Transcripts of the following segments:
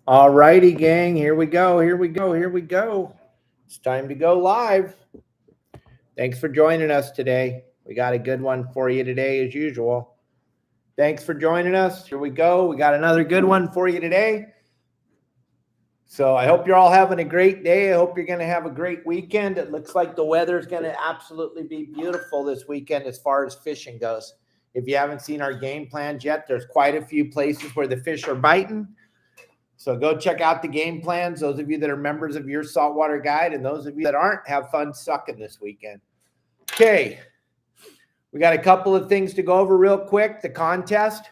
All righty, gang. Here we go. Here we go. Here we go. It's time to go live. Thanks for joining us today. We got a good one for you today, as usual. Thanks for joining us. Here we go. We got another good one for you today. So I hope you're all having a great day. I hope you're going to have a great weekend. It looks like the weather is going to absolutely be beautiful this weekend as far as fishing goes. If you haven't seen our game plans yet, there's quite a few places where the fish are biting. So go check out the game plans. Those of you that are members of your saltwater guide and those of you that aren't, have fun sucking this weekend. Okay. We got a couple of things to go over real quick. The contest.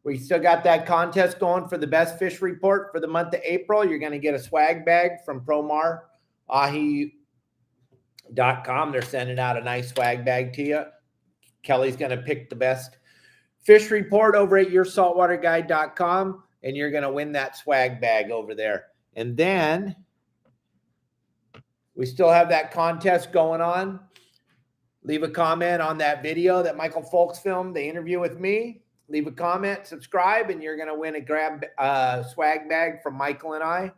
We still got that contest going for the best fish report for the month of April. You're going to get a swag bag from PromarAhi.com. They're sending out a nice swag bag to you. Kelly's going to pick the best fish report over at yoursaltwaterguide.com. And you're going to win that swag bag over there. And then we still have that contest going on. Leave a comment on that video that Michael Folks filmed, the interview with me. Leave a comment, subscribe, and you're going to win a swag bag from Michael and I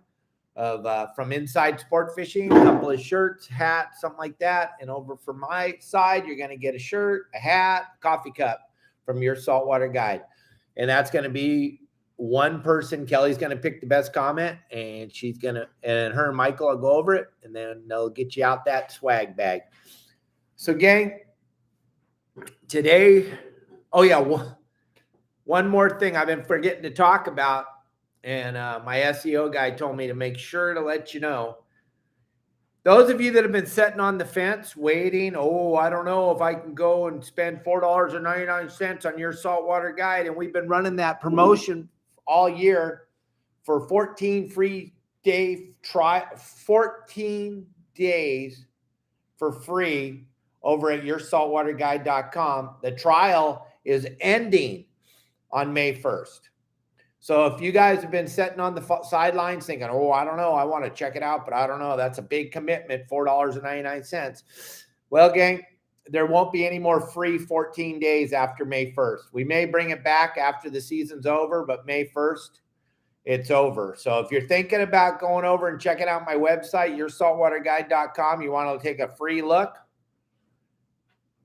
from Inside Sport Fishing, a couple of shirts, hats, something like that. And over from my side, you're going to get a shirt, a hat, coffee cup from your saltwater guide. And that's going to be one person. Kelly's going to pick the best comment, and her and Michael will go over it, and then they'll get you out that swag bag. So, gang, today, one more thing I've been forgetting to talk about, and my SEO guy told me to make sure to let you know. Those of you that have been sitting on the fence waiting, I don't know if I can go and spend $4.99 on your saltwater guide, and we've been running that promotion all year for 14 days for free over at yoursaltwaterguide.com. The trial is ending on May 1st. So if you guys have been sitting on the sidelines thinking, I don't know, I want to check it out, but I don't know, that's a big commitment, $4.99. Well, gang, there won't be any more free 14 days after May 1st. We may bring it back after the season's over, but May 1st, it's over. So if you're thinking about going over and checking out my website, yoursaltwaterguide.com, you want to take a free look,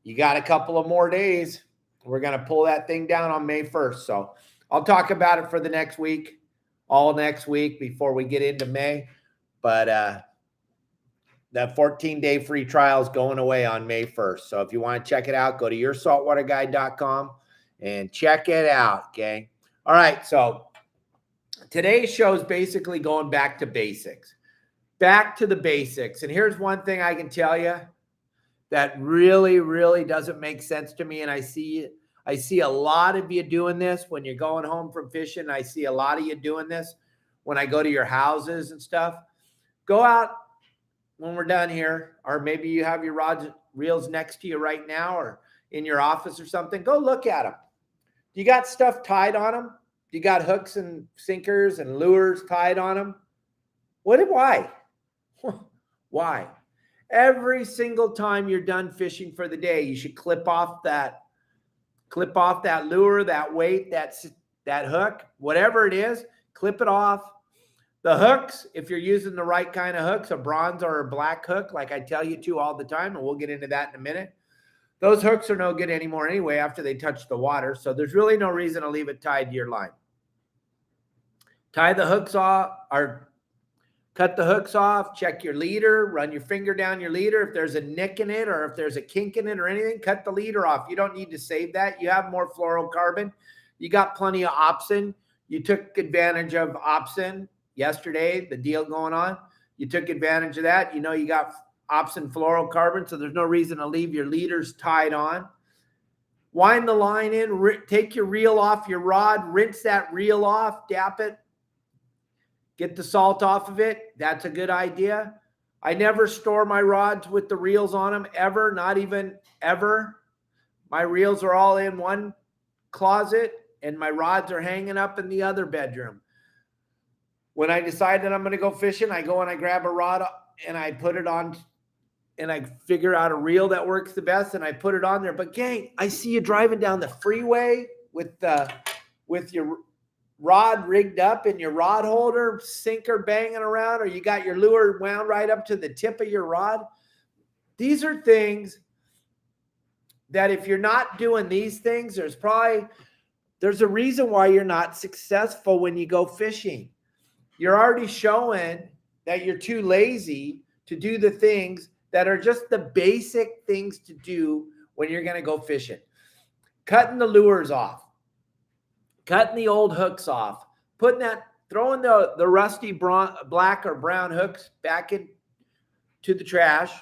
you got a couple of more days. We're going to pull that thing down on May 1st. So I'll talk about it for the next week, all next week before we get into May. But that 14-day free trial is going away on May 1st. So if you want to check it out, go to yoursaltwaterguide.com and check it out, gang. All right, so today's show is basically going back to basics. Back to the basics. And here's one thing I can tell you that really, really doesn't make sense to me, and I see a lot of you doing this when you're going home from fishing. I see a lot of you doing this when I go to your houses and stuff. Go out when we're done here, or maybe you have your rods, reels next to you right now or in your office or something. Go look at them. Do you got stuff tied on them? Do you got hooks and sinkers and lures tied on them? Why? Why? Every single time you're done fishing for the day, you should clip off that lure, that weight, that hook, whatever it is, clip it off. The hooks, if you're using the right kind of hooks, a bronze or a black hook, like I tell you to all the time, and we'll get into that in a minute. Those hooks are no good anymore anyway after they touch the water, so there's really no reason to leave it tied to your line. Tie the hooks off, or cut the hooks off, check your leader, run your finger down your leader. If there's a nick in it or if there's a kink in it or anything, cut the leader off. You don't need to save that. You have more fluorocarbon. You got plenty of Opsin. You took advantage of Opsin yesterday, the deal going on. You took advantage of that. You know you got Opsin fluorocarbon, so there's no reason to leave your leaders tied on. Wind the line in, take your reel off your rod, rinse that reel off, dap it. Get the salt off of it. That's a good idea. I never store my rods with the reels on them ever, not even ever. My reels are all in one closet and my rods are hanging up in the other bedroom. When I decide that I'm going to go fishing, I go and I grab a rod and I put it on and I figure out a reel that works the best and I put it on there. But gang, I see you driving down the freeway with your rod rigged up in your rod holder, sinker banging around, or you got your lure wound right up to the tip of your rod. These are things that if you're not doing these things, there's a reason why you're not successful when you go fishing. You're already showing that you're too lazy to do the things that are just the basic things to do when you're going to go fishing. Cutting the lures off, cutting the old hooks off, throwing the rusty black or brown hooks back into the trash,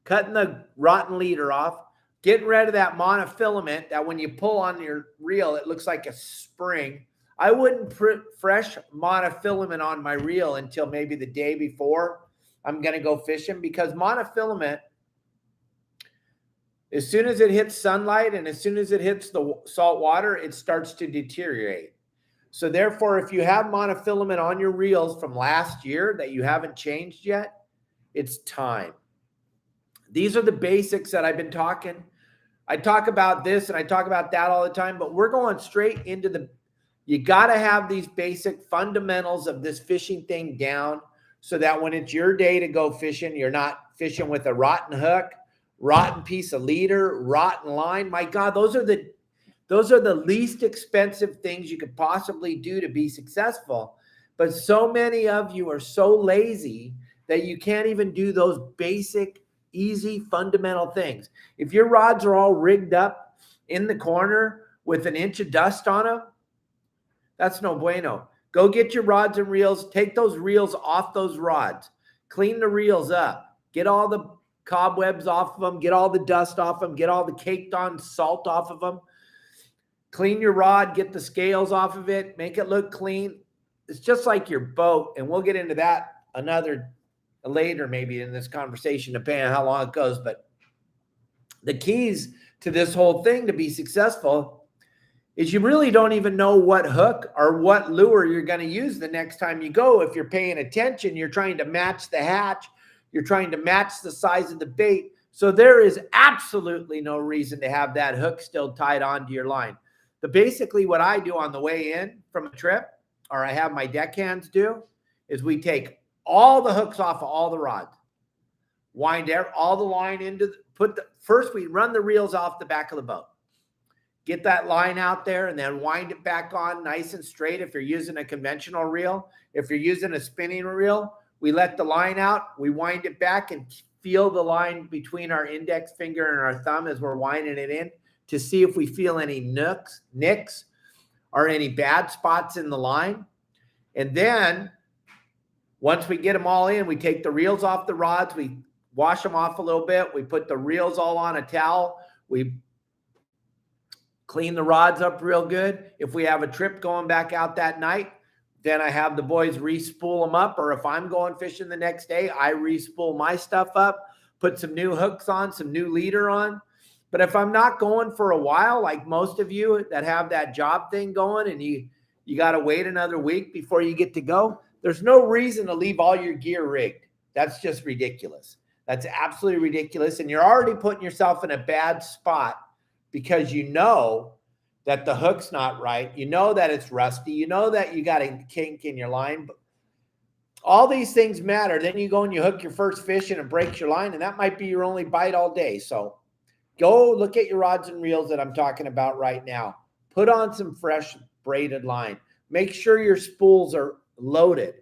cutting the rotten leader off, getting rid of that monofilament that when you pull on your reel, it looks like a spring. I wouldn't put fresh monofilament on my reel until maybe the day before I'm going to go fishing, because monofilament, as soon as it hits sunlight and as soon as it hits the salt water, it starts to deteriorate. So therefore, if you have monofilament on your reels from last year that you haven't changed yet, it's time. These are the basics that I've been talking. I talk about this and I talk about that all the time, but we're going straight into you got to have these basic fundamentals of this fishing thing down so that when it's your day to go fishing, you're not fishing with a rotten hook, rotten piece of leader, rotten line. My God, those are the least expensive things you could possibly do to be successful. But so many of you are so lazy that you can't even do those basic, easy, fundamental things. If your rods are all rigged up in the corner with an inch of dust on them, that's no bueno. Go get your rods and reels. Take those reels off those rods. Clean the reels up. Get all the cobwebs off of them. Get all the dust off them. Get all the caked on salt off of them. Clean your rod. Get the scales off of it. Make it look clean. It's just like your boat, and we'll get into that later maybe in this conversation, depending on how long it goes. But the keys to this whole thing to be successful is you really don't even know what hook or what lure you're going to use the next time you go. If you're paying attention, you're trying to match the hatch. You're trying to match the size of the bait. So there is absolutely no reason to have that hook still tied onto your line. But basically what I do on the way in from a trip, or I have my deckhands do, is we take all the hooks off of all the rods, wind all the line into, first we run the reels off the back of the boat. Get that line out there and then wind it back on nice and straight if you're using a conventional reel. If you're using a spinning reel, we let the line out, we wind it back and feel the line between our index finger and our thumb as we're winding it in to see if we feel any nicks or any bad spots in the line. And then once we get them all in, we take the reels off the rods, we wash them off a little bit, we put the reels all on a towel, we clean the rods up real good. If we have a trip going back out that night, then I have the boys re-spool them up. Or if I'm going fishing the next day, I re-spool my stuff up, put some new hooks on, some new leader on. But if I'm not going for a while, like most of you that have that job thing going and you got to wait another week before you get to go, there's no reason to leave all your gear rigged. That's just ridiculous. That's absolutely ridiculous. And you're already putting yourself in a bad spot because you know that the hook's not right. You know that it's rusty. You know that you got a kink in your line. But all these things matter. Then you go and you hook your first fish and it breaks your line, and that might be your only bite all day. So go look at your rods and reels that I'm talking about right now. Put on some fresh braided line. Make sure your spools are loaded.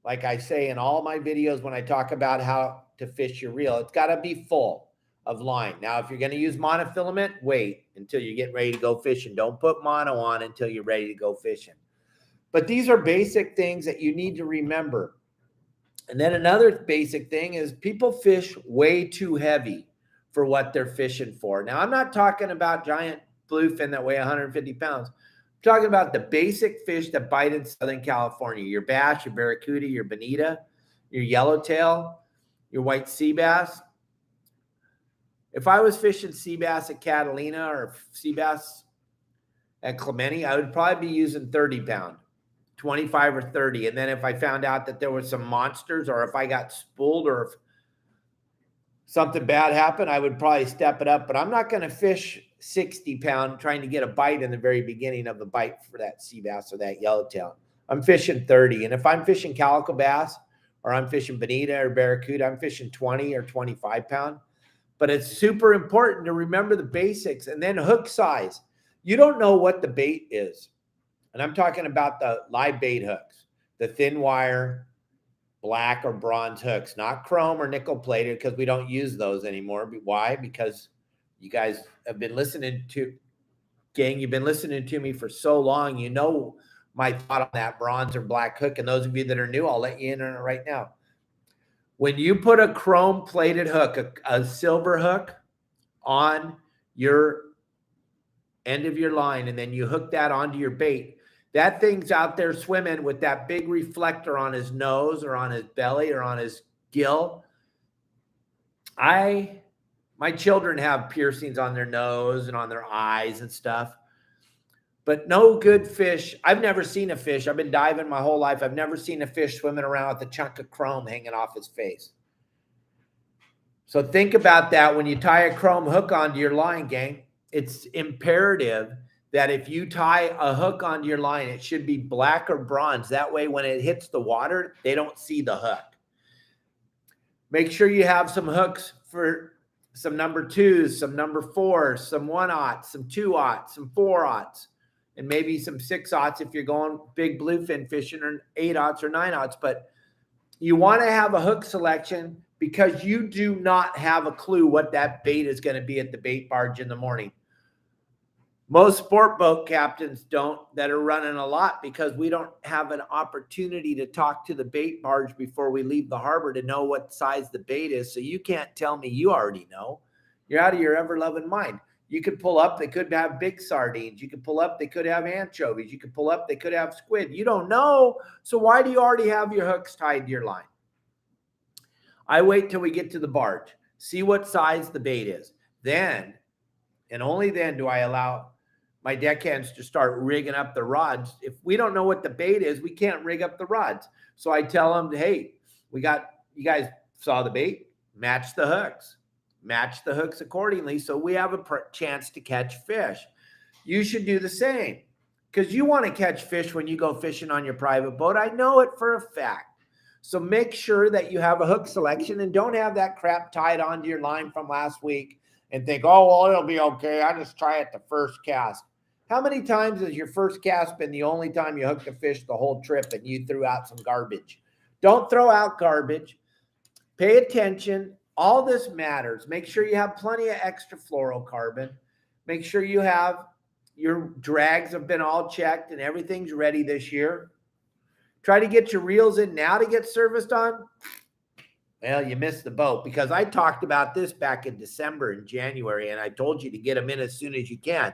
Like I say in all my videos when I talk about how to fish your reel, it's got to be full of line. Now, if you're going to use monofilament, wait until you get ready to go fishing. Don't put mono on until you're ready to go fishing. But these are basic things that you need to remember. And then another basic thing is people fish way too heavy for what they're fishing for. Now, I'm not talking about giant bluefin that weigh 150 pounds. I'm talking about the basic fish that bite in Southern California. Your bass, your barracuda, your bonita, your yellowtail, your white sea bass. If I was fishing sea bass at Catalina or sea bass at Clemente, I would probably be using 30 pound, 25 or 30. And then if I found out that there were some monsters or if I got spooled or if something bad happened, I would probably step it up. But I'm not going to fish 60 pound trying to get a bite in the very beginning of the bite for that sea bass or that yellowtail. I'm fishing 30. And if I'm fishing calico bass or I'm fishing bonita or barracuda, I'm fishing 20 or 25 pound. But it's super important to remember the basics. And then hook size. You don't know what the bait is. And I'm talking about the live bait hooks, the thin wire, black or bronze hooks, not chrome or nickel plated, because we don't use those anymore. Why? Because you guys have been listening to, gang, you've been listening to me for so long. You know my thought on that bronze or black hook. And those of you that are new, I'll let you in on it right now. When you put a chrome plated hook, a silver hook on your end of your line, and then you hook that onto your bait, that thing's out there swimming with that big reflector on his nose or on his belly or on his gill. My children have piercings on their nose and on their eyes and stuff, but no good fish. I've never seen a fish. I've been diving my whole life. I've never seen a fish swimming around with a chunk of chrome hanging off his face. So think about that when you tie a chrome hook onto your line, gang. It's imperative that if you tie a hook onto your line, it should be black or bronze. That way, when it hits the water, they don't see the hook. Make sure you have some hooks for some number 2s, some number 4s, some 1/0, some 2/0, some 4/0, and maybe some 6/0 if you're going big bluefin fishing, or 8/0 or 9/0. But you want to have a hook selection because you do not have a clue what that bait is going to be at the bait barge in the morning. Most sport boat captains don't, that are running a lot, because we don't have an opportunity to talk to the bait barge before we leave the harbor to know what size the bait is. So you can't tell me you already know. You're out of your ever-loving mind. You could pull up, they could have big sardines. You could pull up, they could have anchovies. You could pull up, they could have squid. You don't know. So why do you already have your hooks tied to your line? I wait till we get to the barge, see what size the bait is. Then, and only then, do I allow my deckhands to start rigging up the rods. If we don't know what the bait is, we can't rig up the rods. So I tell them, hey, you guys saw the bait, match the hooks accordingly, so we have a chance to catch fish. You should do the same, because you want to catch fish when you go fishing on your private boat. I know it for a fact. So make sure that you have a hook selection, and don't have that crap tied onto your line from last week and think, oh, well, it'll be okay. I just try it the first cast. How many times has your first cast been the only time you hooked a fish the whole trip and you threw out some garbage? Don't throw out garbage. Pay attention. All this matters. Make sure you have plenty of extra fluorocarbon. Make sure you have your drags have been all checked and everything's ready this year. Try to get your reels in now to get serviced on. Well, you missed the boat, because I talked about this back in December and January, and I told you to get them in as soon as you can.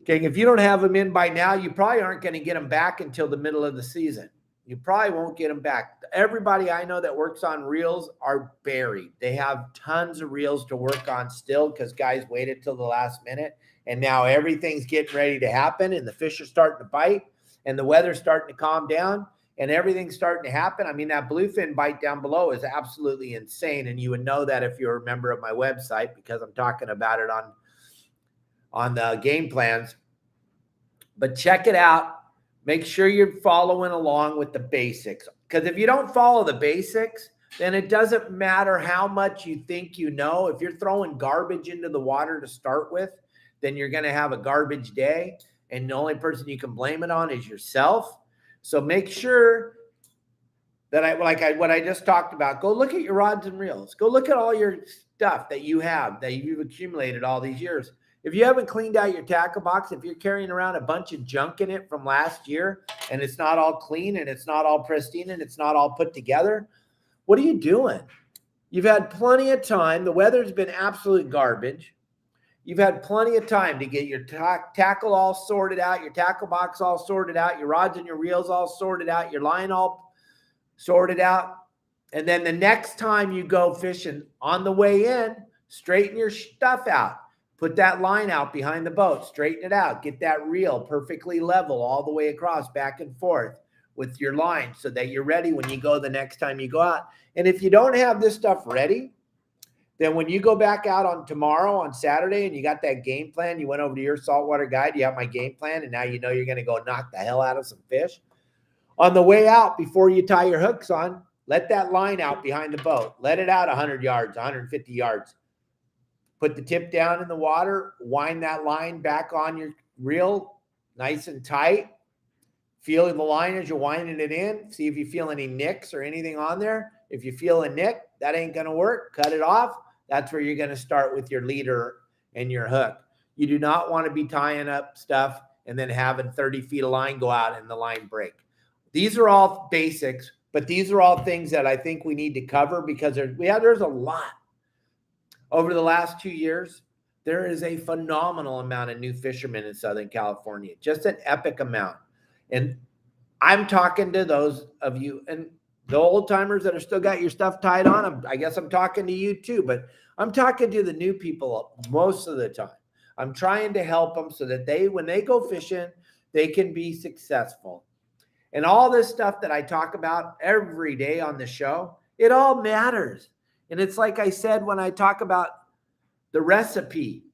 Okay, if you don't have them in by now, you probably aren't going to get them back until the middle of the season. You probably won't get them back. Everybody I know that works on reels are buried. They have tons of reels to work on still, because guys waited till the last minute, and now everything's getting ready to happen, and the fish are starting to bite, and the weather's starting to calm down, and everything's starting to happen. I mean, that bluefin bite down below is absolutely insane, and you would know that if you're a member of my website, because I'm talking about it on the game plans. But check it out. Make sure you're following along with the basics, because if you don't follow the basics, then it doesn't matter how much you think you know. If you're throwing garbage into the water to start with, then you're going to have a garbage day, and the only person you can blame it on is yourself. So make sure that what I just talked about, go look at your rods and reels. Go look at all your stuff that you have, that you've accumulated all these years. If you haven't cleaned out your tackle box, if you're carrying around a bunch of junk in it from last year, and it's not all clean, and it's not all pristine, and it's not all put together, what are you doing? You've had plenty of time. The weather's been absolute garbage. You've had plenty of time to get your tackle all sorted out, your tackle box all sorted out, your rods and your reels all sorted out, your line all sorted out. And then the next time you go fishing, on the way in, straighten your stuff out. Put that line out behind the boat, straighten it out, get that reel perfectly level all the way across, back and forth with your line, so that you're ready when you go the next time you go out. And if you don't have this stuff ready, then when you go back out on tomorrow, on Saturday, and you got that game plan, you went over to your saltwater guide, you have my game plan, and now you know you're going to go knock the hell out of some fish. On the way out, before you tie your hooks on, let that line out behind the boat. Let it out 100 yards, 150 yards. Put the tip down in the water, wind that line back on your reel nice and tight. Feel the line as you're winding it in. See if you feel any nicks or anything on there. If you feel a nick, that ain't going to work. Cut it off. That's where you're going to start with your leader and your hook. You do not want to be tying up stuff and then having 30 feet of line go out and the line break. These are all basics, but these are all things that I think we need to cover because there's a lot. Over the last 2 years, there is a phenomenal amount of new fishermen in Southern California, just an epic amount. And I'm talking to those of you and the old timers that are still got your stuff tied on. I guess I'm talking to you too, but I'm talking to the new people most of the time. I'm trying to help them so that when they go fishing, they can be successful. And all this stuff that I talk about every day on the show, it all matters. And it's like I said when I talk about the recipe.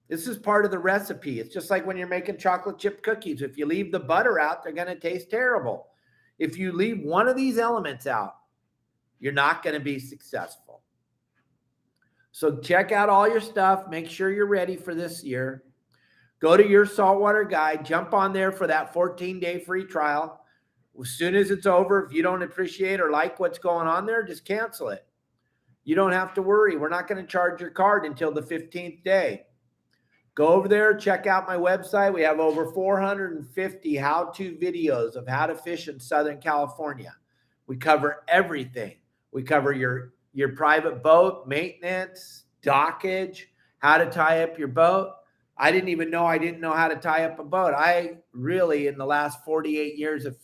This is part of the recipe. It's just like when you're making chocolate chip cookies. If you leave the butter out, they're going to taste terrible. If you leave one of these elements out, you're not going to be successful. So check out all your stuff. Make sure you're ready for this year. Go to your saltwater guide. Jump on there for that 14-day free trial. As soon as it's over, if you don't appreciate or like what's going on there, just cancel it. You don't have to worry. We're not going to charge your card until the 15th day. Go over there, check out my website. We have over 450 how-to videos of how to fish in Southern California. We cover everything. We cover your private boat, maintenance, dockage, how to tie up your boat. I didn't know how to tie up a boat. I really, in the last 48 years of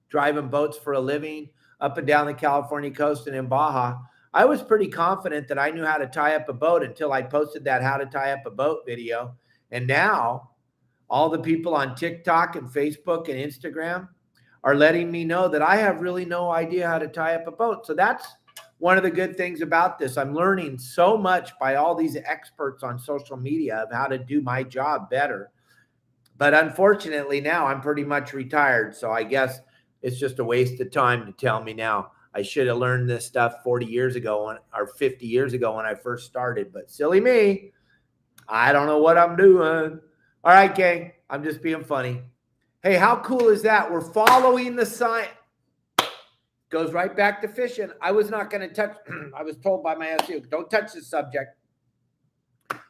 driving boats for a living up and down the California coast and in Baja, I was pretty confident that I knew how to tie up a boat until I posted that how to tie up a boat video. And now all the people on TikTok and Facebook and Instagram are letting me know that I have really no idea how to tie up a boat. So that's one of the good things about this. I'm learning so much by all these experts on social media of how to do my job better. But unfortunately now I'm pretty much retired. So I guess it's just a waste of time to tell me now. I should have learned this stuff 40 years ago or 50 years ago when I first started, but silly me. I don't know what I'm doing. All right, gang, I'm just being funny. Hey, how cool is that? We're following the sign. Goes right back to fishing. I was not going to touch. I was told by my SEO, don't touch this subject.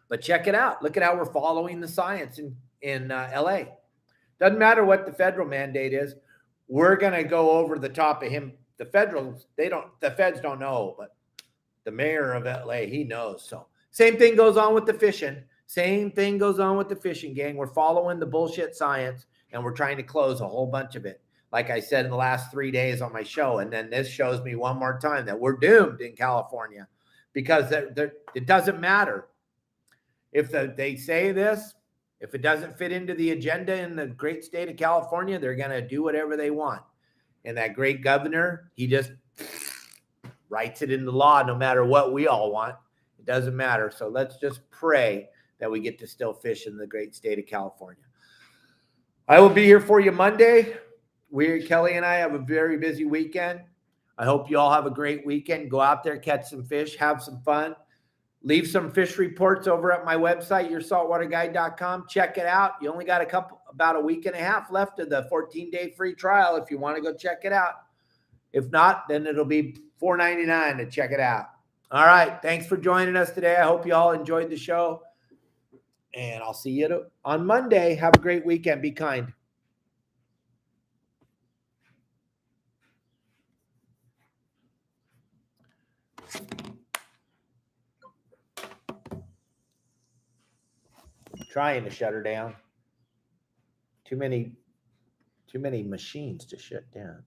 But check it out. Look at how we're following the science in LA. Doesn't matter what the federal mandate is. We're going to go over the top of him. The feds don't know, but the mayor of LA, he knows. So same thing goes on with the fishing. Same thing goes on with the fishing, gang. We're following the bullshit science and we're trying to close a whole bunch of it. Like I said in the last 3 days on my show. And then this shows me one more time that we're doomed in California because it doesn't matter. If they say this, if it doesn't fit into the agenda in the great state of California, they're going to do whatever they want. And that great governor, he just writes it into law no matter what we all want. It doesn't matter. So let's just pray that we get to still fish in the great state of California. I will be here for you Monday. Kelly and I have a very busy weekend. I hope you all have a great weekend. Go out there, catch some fish, have some fun. Leave some fish reports over at my website, yoursaltwaterguide.com. Check it out. You only got about a week and a half left of the 14-day free trial if you want to go check it out. If not, then it'll be $4.99 to check it out. All right. Thanks for joining us today. I hope you all enjoyed the show. And I'll see you on Monday. Have a great weekend. Be kind. Trying to shut her down. Too many machines to shut down.